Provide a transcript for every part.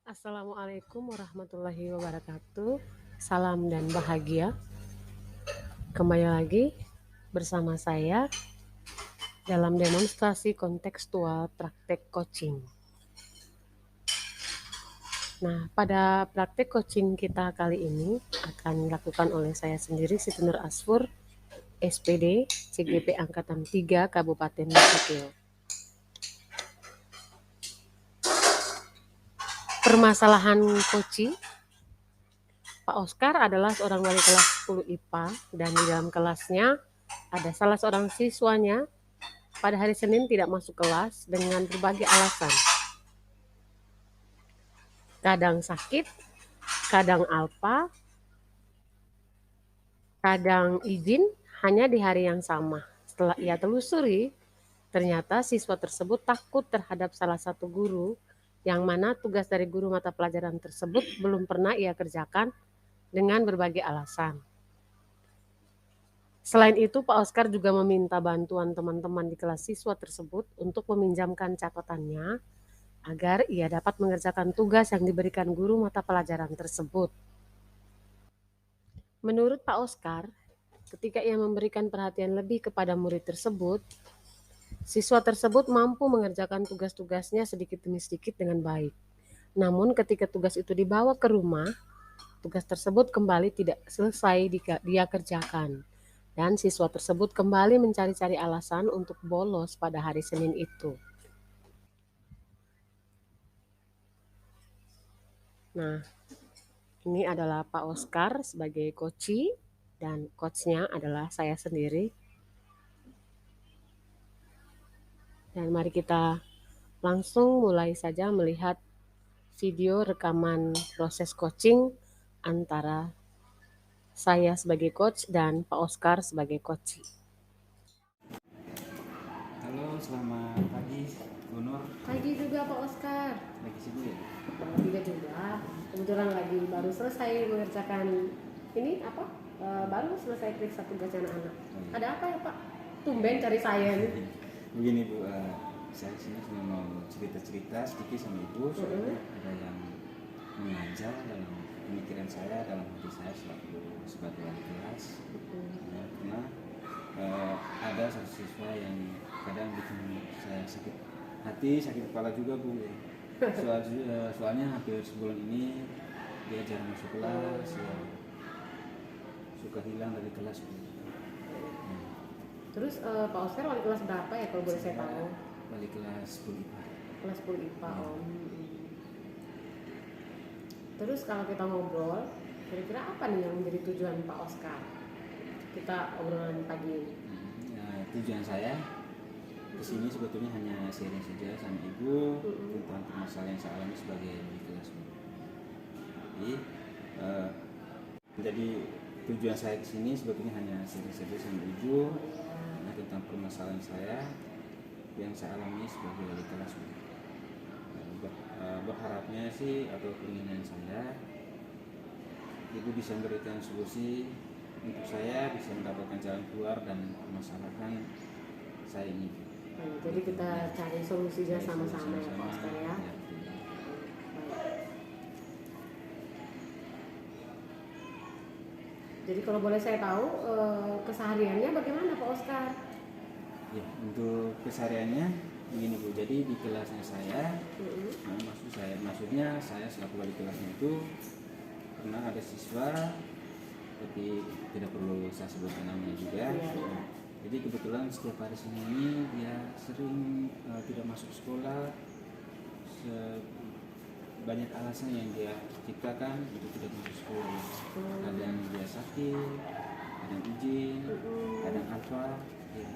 Assalamualaikum warahmatullahi wabarakatuh. Salam dan bahagia. Kembali lagi bersama saya dalam demonstrasi kontekstual praktek coaching. Nah, pada praktek coaching kita kali ini akan dilakukan oleh saya sendiri, Siti Nur Asfur, SPD, CGP Angkatan 3, Kabupaten Nasution. Permasalahan coaching. Pak Oscar adalah seorang wali kelas 10 IPA dan di dalam kelasnya ada salah seorang siswanya pada hari Senin tidak masuk kelas dengan berbagai alasan. Kadang sakit, kadang alpa, kadang izin hanya di hari yang sama. Setelah ia telusuri, ternyata siswa tersebut takut terhadap salah satu guru yang mana tugas dari guru mata pelajaran tersebut belum pernah ia kerjakan dengan berbagai alasan. Selain itu, Pak Oscar juga meminta bantuan teman-teman di kelas siswa tersebut untuk meminjamkan catatannya agar ia dapat mengerjakan tugas yang diberikan guru mata pelajaran tersebut. Menurut Pak Oscar, ketika ia memberikan perhatian lebih kepada murid tersebut, siswa tersebut mampu mengerjakan tugas-tugasnya sedikit demi sedikit dengan baik. Namun ketika tugas itu dibawa ke rumah, tugas tersebut kembali tidak selesai dia kerjakan. Dan siswa tersebut kembali mencari-cari alasan untuk bolos pada hari Senin itu. Nah, ini adalah Pak Oscar sebagai coach dan coachnya adalah saya sendiri. Dan mari kita langsung mulai saja melihat video rekaman proses coaching antara saya sebagai coach dan Pak Oscar sebagai coach. Halo, selamat pagi, Bu Nur. Pagi juga Pak Oscar. Lagi sibuk ya? Tidak juga. Kebetulan lagi baru selesai mengerjakan ini apa? Baru selesai periksa tugas anak-anak. Ada apa ya Pak? Tumben cari saya nih. Begini Bu, saya sini cuma mau cerita-cerita sedikit sama Ibu. Soalnya ada yang mengajar dalam pemikiran saya, dalam hati saya selaku sebagai wali kelas. Ya, karena ada satu siswa yang kadang bikin saya sakit hati, sakit kepala juga Bu. Soalnya hampir sebulan ini dia jarang masuk kelas, ya, suka hilang dari kelas Bu. Terus Pak Oscar wali kelas berapa ya kalau boleh saya tahu? Wali kelas 10 IPA. Kelas 10 IPA. Terus kalau kita ngobrol, kira-kira apa nih yang menjadi tujuan Pak Oscar? Kita obrolan pagi ini. Ya, tujuan saya kesini sebetulnya hanya sharing saja sama Ibu tentang permasalahan yang saya alami sebagai wali kelas. Jadi tujuan saya kesini sebetulnya hanya sharing saja sama Ibu tentang permasalahan saya yang saya alami sebagai wali kelas. Berharapnya sih atau keinginan saya Ibu bisa memberikan solusi untuk saya bisa mendapatkan jalan keluar dan permasalahan saya ini. Jadi kita cari solusinya sama-sama ya Pak Oscar ya. Jadi kalau boleh saya tahu kesehariannya bagaimana Pak Oscar? Ya, untuk kesehariannya begini Bu. Jadi di kelasnya saya, maksudnya saya selaku wali kelasnya itu pernah ada siswa, tapi tidak perlu saya sebutkan namanya juga. Jadi kebetulan setiap hari Senin ini dia sering tidak masuk sekolah. Banyak alasan yang dia ciptakan untuk tidak masuk sekolah. Kadang dia sakit, kadang izin, kadang apa. Ya.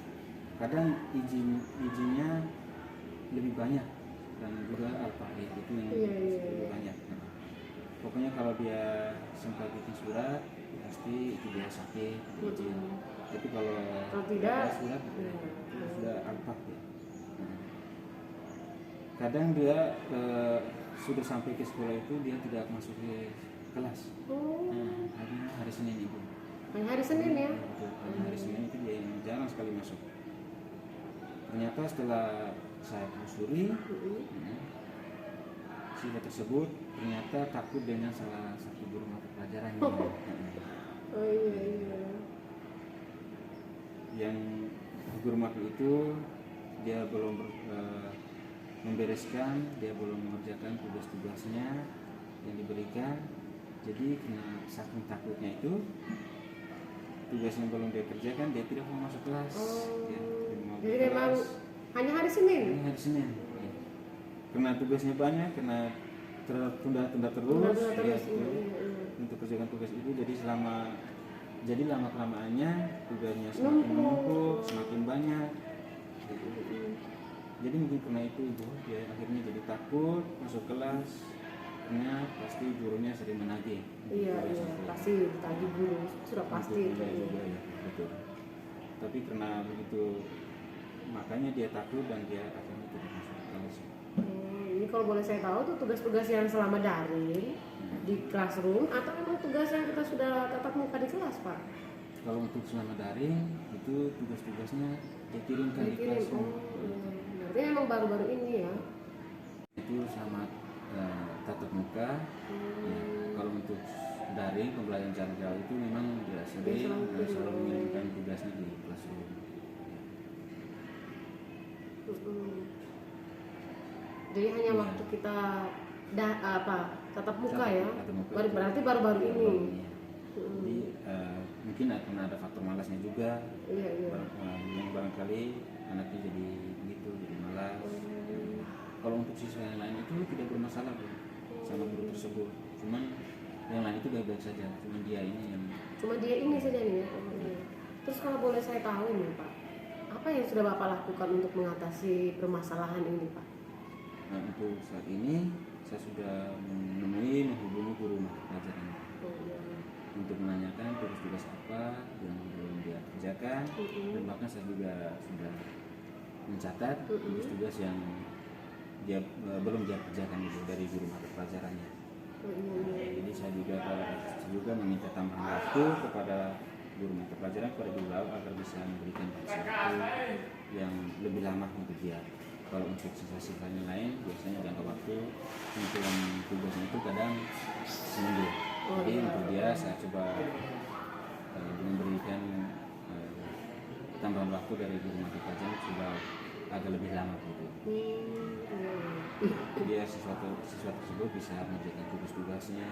Kadang izinnya lebih banyak dan juga alfa itu yang lebih banyak. Nah, pokoknya kalau dia sempat bikin surat pasti itu dia sakit izin. Tapi kalau tidak surat sudah alfa ya. Nah, kadang dia sudah sampai ke sekolah itu dia tidak masuk ke kelas. Nah, hari Senin Ibu. Hari Senin ya? Hari Senin itu dia jarang sekali masuk. Ternyata setelah saya telusuri, siswa tersebut ternyata takut dengan salah satu guru mata pelajaran Oh iya iya. yang guru mata itu dia belum membereskan, dia belum mengerjakan tugas-tugasnya yang diberikan. Jadi karena saking takutnya itu tugasnya belum dia kerjakan, dia tidak mau masuk kelas. Jadi memang hanya hari Senin. Hanya hari Senin. Ya. Karena tugasnya banyak, karena tertunda terus. Iya. Untuk kerjakan tugas itu, jadi lama kelamaannya tugasnya semakin menumpuk, semakin banyak. Gitu. Jadi mungkin karena itu ibu dia akhirnya jadi takut masuk kelas. Karena pasti gurunya sering menagih. Iya, pasti ditagih guru, sudah pasti itu. Juga, ya, betul. Tapi karena begitu, makanya dia takut dan dia akhirnya tidak masuk kelas. Ini kalau boleh saya tahu tuh tugas-tugas yang selama daring di classroom atau memang tugas yang kita sudah tatap muka di kelas, Pak? Kalau untuk selama daring itu tugas-tugasnya dikirimkan di classroom. Berarti memang baru-baru ini ya? Itu sama tatap muka. Ya, kalau untuk daring pembelajaran jarak jauh itu memang dia selalu mengirimkan tugasnya di classroom. Jadi hanya waktu kita tatap muka ya? Berarti baru-baru ini. Jadi mungkin akan ada faktor malasnya juga. Yang barangkali anaknya jadi begitu, jadi malas. Kalau untuk siswa yang lain itu tidak bermasalah sama guru tersebut, cuman yang lain itu baik-baik saja, cuma dia ini saja nih ya. Terus kalau boleh saya tahu nih Pak, apa yang sudah Bapak lakukan untuk mengatasi permasalahan ini Pak? Nah, untuk saat ini saya sudah menghubungi guru mata pelajaran untuk menanyakan tugas-tugas apa yang belum dia kerjakan, dan bahkan saya juga sudah mencatat tugas-tugas yang dia belum dia kerjakan itu dari guru mata pelajarannya. Jadi saya juga meminta tambahan waktu kepada guru mata pelajaran, kepada beliau agar bisa memberikan waktu yang lebih lama untuk dia. Kalau untuk siswa-siswanya lain biasanya jangka waktu untuk tugasnya itu kadang seminggu. Jadi untuk dia saya coba memberikan tambahan waktu dari guru mata pelajaran coba agak lebih lama gitu. Dia siswa tersebut bisa mengerjakan tugas-tugasnya.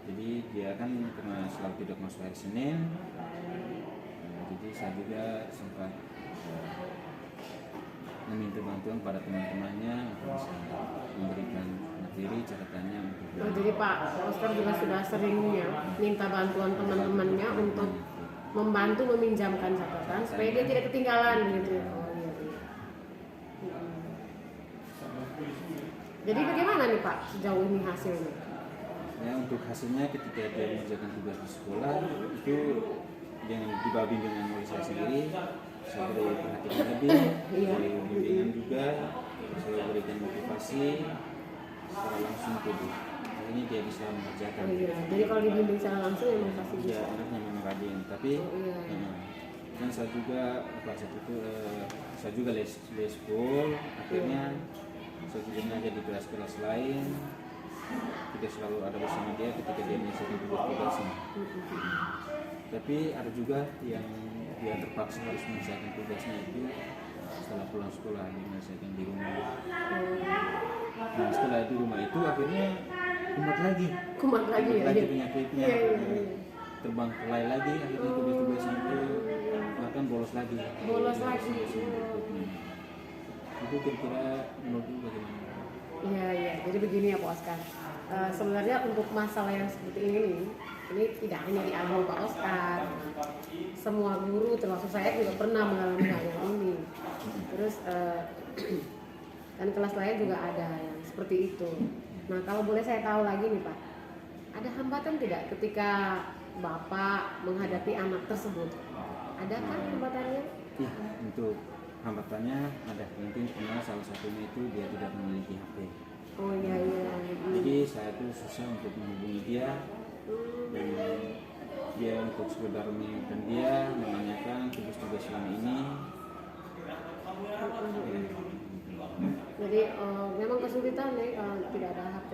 Jadi dia kan karena selalu tidak masuk hari Senin, jadi saya juga sempat meminta bantuan pada teman-temannya untuk bisa memberikan materi catatannya untuk jadi Pak Oscar juga sudah seringnya minta bantuan teman-temannya untuk membantu meminjamkan catatan supaya dia tidak ketinggalan gitu. Jadi bagaimana nih Pak sejauh ini hasilnya? Ya, untuk hasilnya ketika dia mengerjakan tugas di sekolah itu dengan bimbingan oleh saya sendiri, saya beri perhatian lebih, beri bimbingan juga, saya berikan motivasi secara langsung tuh. Akhirnya dia bisa mengerjakan. Jadi kalau dibimbing secara langsung memang pasti bisa. Ya, anaknya memang rajin, tapi dan saya juga les full, akhirnya saya juga ngajar di kelas-kelas lain. Tidak selalu ada bersama dia ketika dia menyelesaikan tugas-tugasnya. Tapi ada juga yang dia terpaksa harus menyelesaikan tugasnya itu setelah pulang sekolah, dia menyelesaikan di rumah. Nah, setelah di rumah itu akhirnya kumat lagi penyakitnya, terbang kelai lagi, akhirnya tugas-tugasnya itu bahkan bolos lagi. Itu kira-kira menurut bagaimana? Iya. Jadi begini ya Pak Oscar. Sebenarnya untuk masalah yang seperti ini tidak hanya dialami Pak Oscar. Semua guru termasuk saya juga pernah mengalami hal yang ini. Terus dan kelas lain juga ada yang seperti itu. Nah kalau boleh saya tahu lagi nih Pak, ada hambatan tidak ketika Bapak menghadapi anak tersebut? Adakah hambatannya? Iya, untuk hambatannya ada. Mungkin karena salah satunya itu dia tidak memiliki HP. Oh iya. Jadi saya tuh susah untuk menghubungi dia dan dia untuk sekedar mengingatkan dia, menanyakan tugas-tugas selama ini. Jadi memang kesulitan nih kalau tidak ada HP.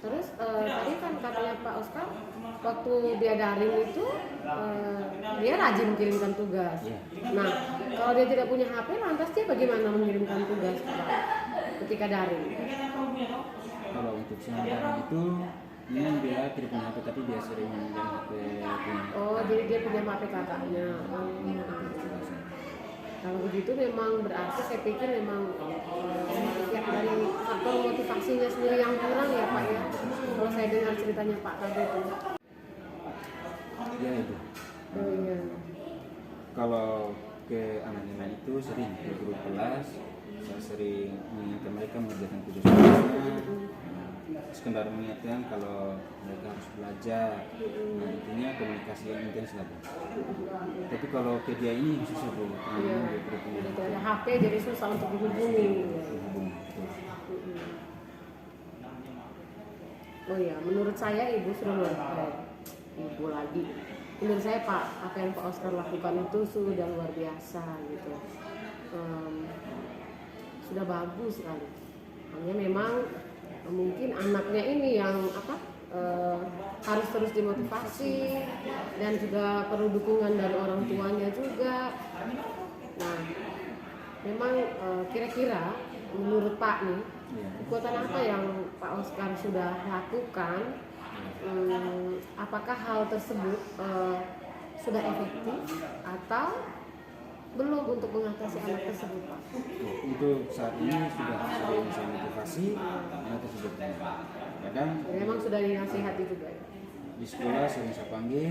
Terus tadi kan katanya Pak Oscar waktu dia daring itu dia rajin mengirimkan tugas. Nah, kalau dia tidak punya HP, lantas dia bagaimana mengirimkan tugas Pak, ketika daring? Kalau untuk siang daring itu memang dia tidak punya HP, tapi dia sering meminjam HP punya. Oh, jadi dia punya HP kakaknya. Kalau begitu memang berarti saya pikir memang ya, dari faktor motivasinya sendiri yang kurang ya Pak ya. Kalau saya dengar ceritanya Pak tadi itu. Ya itu. Oh iya. Kalau ke anak-anak lain itu sering ke guru kelas, saya sering mengingatkan mereka mengerjakan tugas-tugasnya, sekedar mengingatkan kalau mereka harus belajar. Nah, intinya komunikasi yang intens lah. Tapi kalau ke dia ini susah Bu. Iya. Udah tidak ada HP jadi susah untuk dihubungi. Oh iya, menurut saya Ibu sudah Ibu lagi. Menurut saya Pak, apa yang Pak Oscar lakukan itu sudah luar biasa gitu. Sudah bagus sekali. Hanya memang mungkin anaknya ini yang harus terus dimotivasi dan juga perlu dukungan dari orang tuanya juga. Nah, memang kira-kira menurut Pak nih, kekuatan apa yang Pak Oscar sudah lakukan? Apakah hal tersebut sudah efektif atau belum untuk mengatasi anak tersebut Pak? Untuk saat ini sudah sering saya motivasi anak tersebut. Kadang Memang sudah dinasihati juga ya? di sekolah sering saya panggil,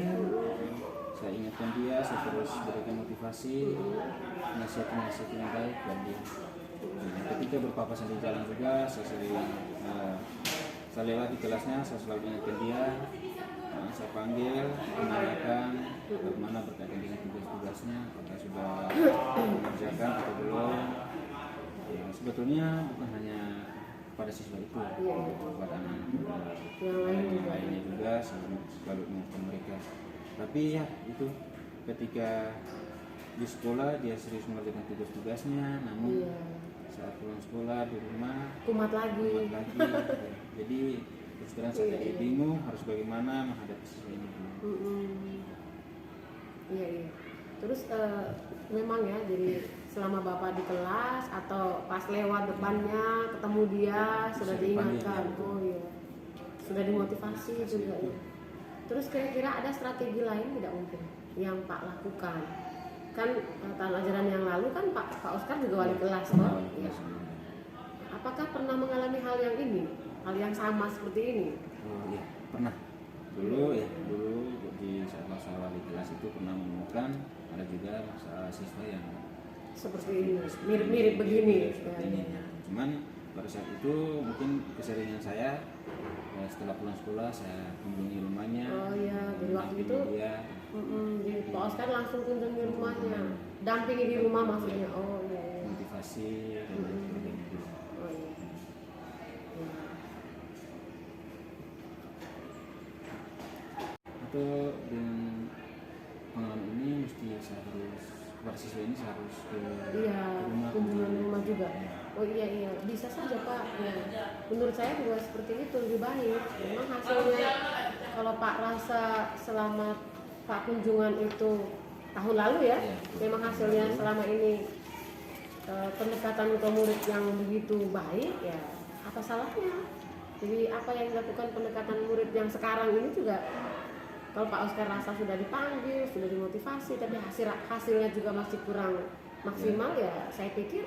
saya ingatkan dia, saya terus berikan motivasi, nasihat-nasihat yang baik buat dia. Nah, ketika berpapasan di jalan juga, saya sering saya lewat di kelasnya, saya selalu ingatkan dia, saya panggil, menanyakan bagaimana berkaitan dengan tugas-tugasnya, apakah sudah mengerjakan atau belum. Ya, sebetulnya bukan hanya pada siswa itu, kepada anak-anak yang lainnya juga selalu mengingatkan mereka. Tapi ya itu ketika di sekolah dia serius mengerjakan tugas-tugasnya, namun saat pulang sekolah di rumah kumat lagi. Jadi terus terang saya bingung harus bagaimana menghadapi siswa ini. Iya. Terus memang ya, jadi selama Bapak di kelas atau pas lewat depannya ketemu dia sudah diingatkan, oh iya, sudah dimotivasi juga ya. Terus kira-kira ada strategi lain tidak mungkin yang Pak lakukan? Kan tahun ajaran yang lalu kan Pak Oscar juga wali kelas toh. Ya. Apakah pernah mengalami hal yang ini, hal yang sama seperti ini? Oh iya, pernah. Dulu di saat masa wali kelas itu pernah menemukan ada juga masa siswa yang seperti ini, mirip-mirip begini. Seperti ini. Cuman pada saat itu mungkin keseringan saya setelah pulang sekolah saya kunjungi rumahnya. Oh iya, jadi waktu itu dia. Jadi Pak Oscar langsung kunjungi rumahnya, dampingi di rumah maksudnya. Oh iya. Motivasi dan sebagainya. Oh iya. Atau dengan pengalaman ini mesti saya harus kepada siswa ini saya harus ke rumah, kunjungan rumah juga. Oh iya, bisa saja Pak. Ya. Menurut saya juga seperti itu lebih baik. Memang hasilnya kalau Pak rasa selama Pak kunjungan itu tahun lalu ya, memang hasilnya selama ini pendekatan ke murid yang begitu baik, ya apa salahnya? Jadi apa yang dilakukan pendekatan murid yang sekarang ini juga, kalau Pak Oscar rasa sudah dipanggil, sudah dimotivasi, tapi hasilnya juga masih kurang maksimal, ya saya pikir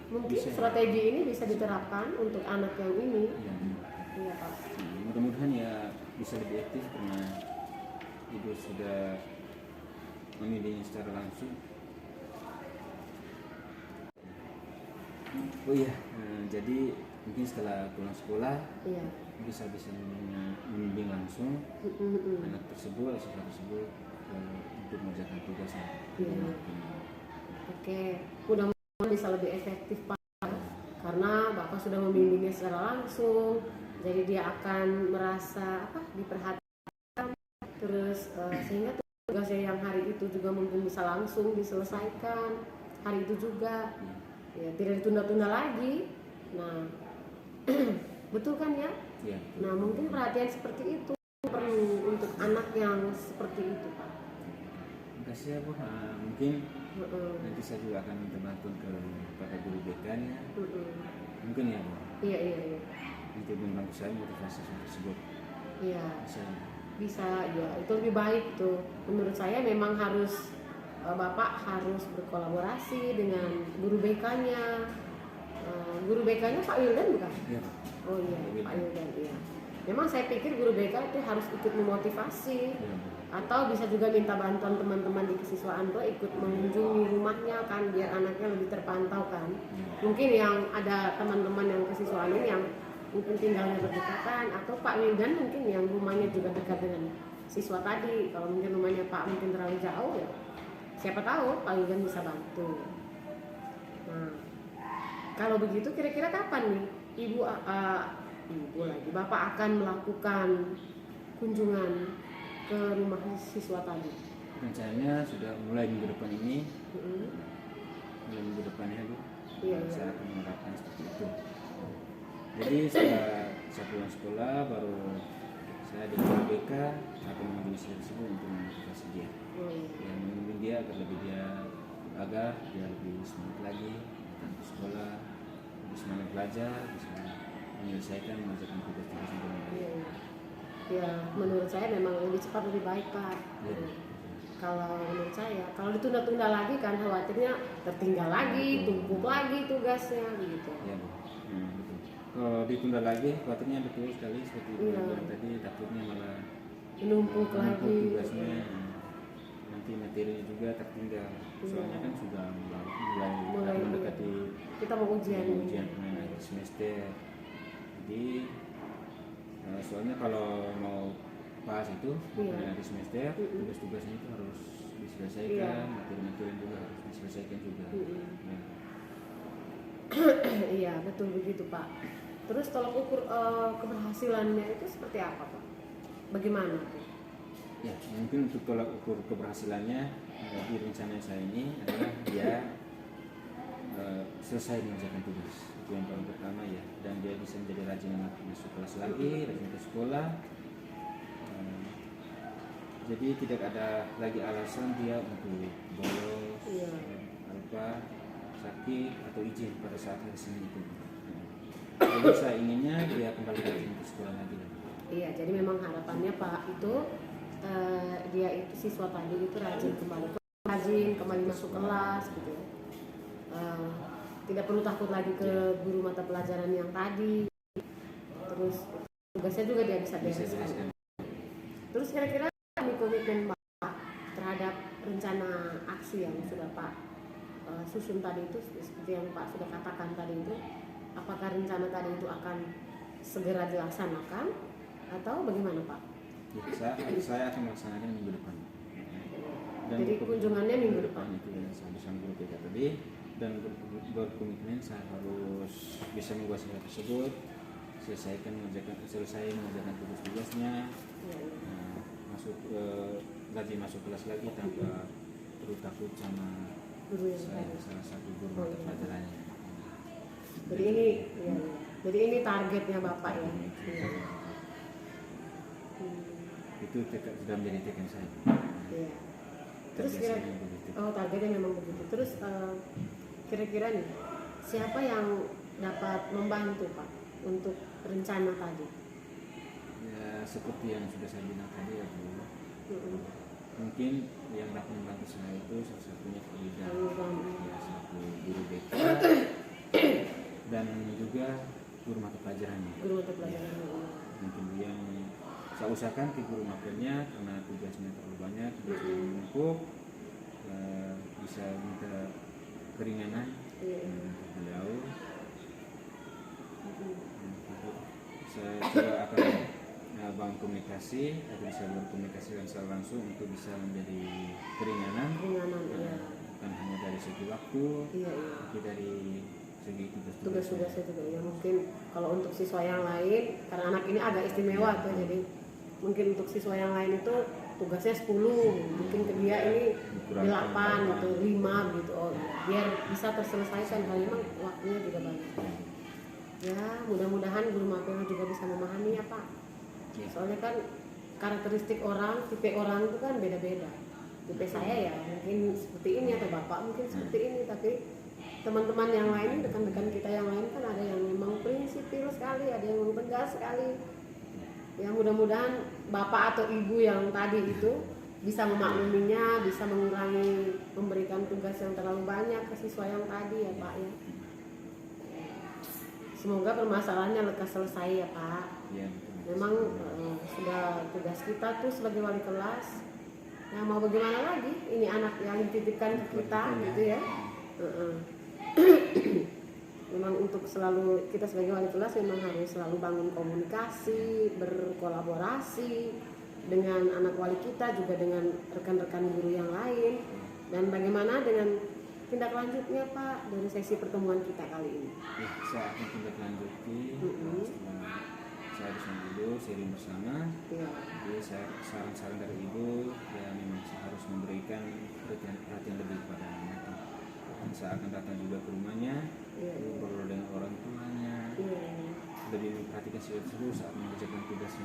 mungkin strategi ini bisa diterapkan untuk anak yang ini. Iya Pak. Mudah-mudahan ya bisa lebih aktif karena Ibu sudah memilihnya secara langsung. Oh iya, jadi mungkin setelah pulang sekolah bisa membimbing langsung anak tersebut, siswa tersebut untuk mengerjakan tugasnya. Oke, mudah-mudahan bisa lebih efektif Pak, karena Bapak sudah membimbingnya secara langsung, jadi dia akan merasa diperhatikan, terus sehingga tugasnya yang hari itu juga mungkin bisa langsung diselesaikan hari itu juga, ya tidak ditunda-tunda lagi. Nah, betul kan ya? Ya. Nah, mungkin perhatian seperti itu perlu untuk anak yang seperti itu, Pak. Makasih ya Bu. Mungkin nanti saya juga akan minta bantuan kepada guru BK-nya. Mungkin ya Bu. Iya, iya, iya. Untuk membantu saya motivasi tersebut. Iya. Bisa ya, itu lebih baik tuh. Menurut saya memang harus Bapak harus berkolaborasi dengan guru BK-nya. Guru BK-nya Pak Wildan bukan? Iya. Oh iya, Pak Wildan, iya. Memang saya pikir guru BK itu harus ikut memotivasi, atau bisa juga minta bantuan teman-teman di kesiswaan tuh ikut mengunjungi rumahnya kan, biar anaknya lebih terpantau kan. Mungkin yang ada teman-teman yang kesiswaan ini yang mungkin tinggalnya berdekatan, atau Pak Wildan mungkin yang rumahnya juga dekat dengan siswa tadi. Kalau mungkin rumahnya Pak mungkin terlalu jauh ya, siapa tahu Pak Wildan bisa bantu. Nah, kalau begitu kira-kira kapan nih Ibu lagi Bapak akan melakukan kunjungan ke rumah siswa tadi? Rencananya sudah mulai minggu depan ini. Mulai minggu depannya Bu. Iya. Saya akan menerapkan seperti itu. Jadi setelah saya pulang sekolah baru saya di BK akan mengunjungi siswa tersebut untuk memotivasi dia. Yang memimpin dia agar dia lebih semangat lagi datang ke sekolah, lebih semangat belajar, bisa mengerjakan tugas-tugas dengan baik. Ya, menurut saya memang lebih cepat lebih baik Pak. Kalau menurut saya, kalau ditunda-tunda lagi kan khawatirnya tertinggal lagi, tumpuk lagi tugasnya begitu. Ya, betul. Kalau ditunda lagi khawatirnya betul sekali seperti itu tadi, takutnya malah menumpuk lagi tugasnya. Nanti materinya juga tertinggal. Soalnya kan sudah mulai mendekati kita mau ujian akhir semester. Jadi soalnya kalau mau pas itu akhir semester tugas-tugasnya itu harus diselesaikan, materi-materi juga harus diselesaikan juga. Iya betul begitu Pak. Terus tolak ukur keberhasilannya itu seperti apa Pak? Bagaimana tuh? Ya, mungkin untuk tolak ukur keberhasilannya di rencana saya ini adalah dia selesai mengerjakan tugas. Itu yang paling pertama ya, dan dia bisa menjadi rajin masuk kelas lagi, rajin ke sekolah. Jadi tidak ada lagi alasan dia untuk bolos, sakit atau izin pada saat hari Senin itu. Jadi saya inginnya dia kembali rajin ke sekolah lagi. Iya, jadi memang harapannya Pak itu dia itu siswa tadi itu rajin kembali masuk kelas gitu. Tidak perlu takut lagi ke guru mata pelajaran yang tadi. Terus tugasnya juga dia bisa bereskan. Terus kira-kira komitmen Pak terhadap rencana aksi yang sudah Pak susun tadi itu, seperti yang Pak sudah katakan tadi itu, apakah rencana tadi itu akan segera dilaksanakan atau bagaimana Pak? Ya, saya akan melaksanakan minggu depan. Dan jadi kunjungannya minggu depan itu yang sama guru BK tadi, dan berkomitmen saya harus bisa menguasai hal tersebut, selesai mengerjakan tugas-tugasnya, rajin masuk kelas lagi tanpa perlu takut sama salah satu guru mata pelajarannya. Jadi ini targetnya Bapak ya. Itu sudah menjadi teknik saya. Iya. Terus targetnya memang begitu. Terus kira-kira nih siapa yang dapat membantu Pak untuk rencana tadi? Ya seperti yang sudah saya bilang tadi ya Bu. Mungkin yang dapat membantu saya itu salah satunya Frida, ya, satu guru BK dan juga guru mata pelajarannya. Mungkin yang saya usahakan ke guru mapelnya karena tugasnya terlalu banyak, tugasnya menumpuk, bisa minta keringanan untuk beliau. Saya juga akan bangun komunikasi atau bisa berkomunikasi secara langsung untuk bisa menjadi keringanan, bukan hanya dari segi waktu, tapi dari segi tugas-tugasnya juga ya. Mungkin kalau untuk siswa yang lain, karena anak ini agak istimewa tuh, jadi mungkin untuk siswa yang lain itu tugasnya 10, mungkin ke dia ini 8 atau 5 gitu, biar bisa terselesaikan, karena memang waktunya juga banyak. Iya. Soalnya kan karakteristik orang, tipe orang itu kan beda-beda. Tipe saya ya mungkin seperti ini, atau bapak mungkin seperti ini, tapi teman-teman yang lain, rekan-rekan kita yang lain kan ada yang memang prinsipil sekali, ada yang memang tegas sekali. Ya mudah-mudahan bapak atau ibu yang tadi itu bisa memakluminya, bisa mengurangi memberikan tugas yang terlalu banyak ke siswa yang tadi ya Pak ya. Semoga permasalahannya lekas selesai ya Pak. Iya. Memang sudah tugas kita tuh sebagai wali kelas. Ya mau bagaimana lagi? Ini anak yang dititipkan ke kita gitu ya. Memang untuk selalu kita sebagai wali kelas memang harus selalu bangun komunikasi, berkolaborasi dengan anak wali kita, juga dengan rekan-rekan guru yang lain. Dan bagaimana dengan tindak lanjutnya Pak dari sesi pertemuan kita kali ini? Ya, saya akan tindak lanjuti setelah saya bisa duduk sharing bersama. Ya. Jadi saya saran-saran dari ibu ya memang saya harus memberikan perhatian lebih kepada anak. Saya akan datang juga ke rumahnya, ngobrol dengan orang tuanya, lebih memperhatikan siswa saat mengerjakan tugasnya,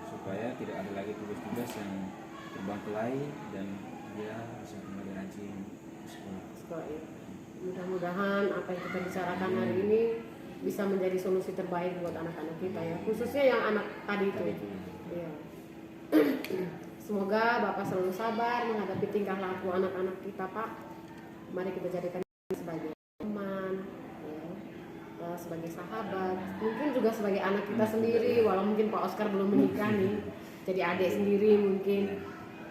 supaya tidak ada lagi tugas-tugas yang terbengkalai dan dia bisa kembali rajin ke sekolah. Ya. Mudah-mudahan apa yang kita bicarakan hari ini bisa menjadi solusi terbaik buat anak-anak kita ya, khususnya yang anak tadi itu. Ya. Semoga Bapak selalu sabar menghadapi tingkah laku anak-anak kita Pak. Mari kita jadikan sebagai teman, ya, sebagai sahabat, mungkin juga sebagai anak kita sendiri. Walau mungkin Pak Oscar belum menikah nih, jadi adik sendiri mungkin,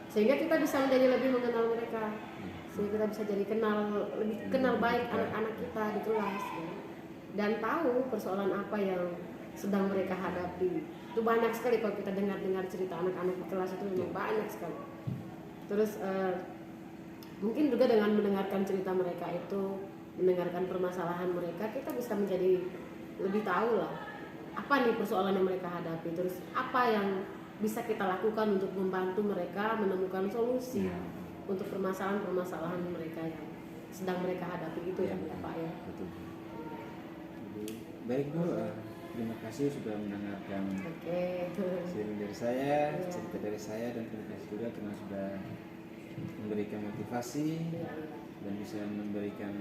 sehingga kita bisa menjadi lebih mengenal mereka, sehingga kita bisa jadi lebih kenal baik anak-anak kita di kelas, ya. Dan tahu persoalan apa yang sedang mereka hadapi. Itu banyak sekali kalau kita dengar cerita anak-anak di kelas itu memang banyak sekali. Terus mungkin juga dengan mendengarkan cerita mereka itu, mendengarkan permasalahan mereka, kita bisa menjadi lebih tahu lah apa nih persoalan yang mereka hadapi, terus apa yang bisa kita lakukan untuk membantu mereka menemukan solusi untuk permasalahan-permasalahan mereka yang sedang mereka hadapi itu ya Pak ya. Betul. Baik Bu, terima kasih sudah mendengarkan sharing dari saya, cerita dari saya, dan terima kasih juga karena sudah memberikan motivasi dan bisa memberikan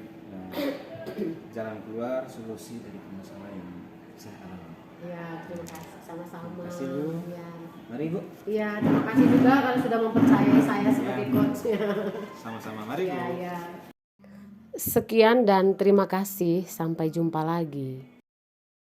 jalan keluar, solusi dari permasalahan yang saya alami. Ya, terima kasih, sama-sama. Terima kasih Bu. Ya. Mari Bu. Iya, terima kasih juga kalau sudah mempercayai saya sebagai coachnya. Sama-sama, mari Bu. Ya. Sekian dan terima kasih, sampai jumpa lagi.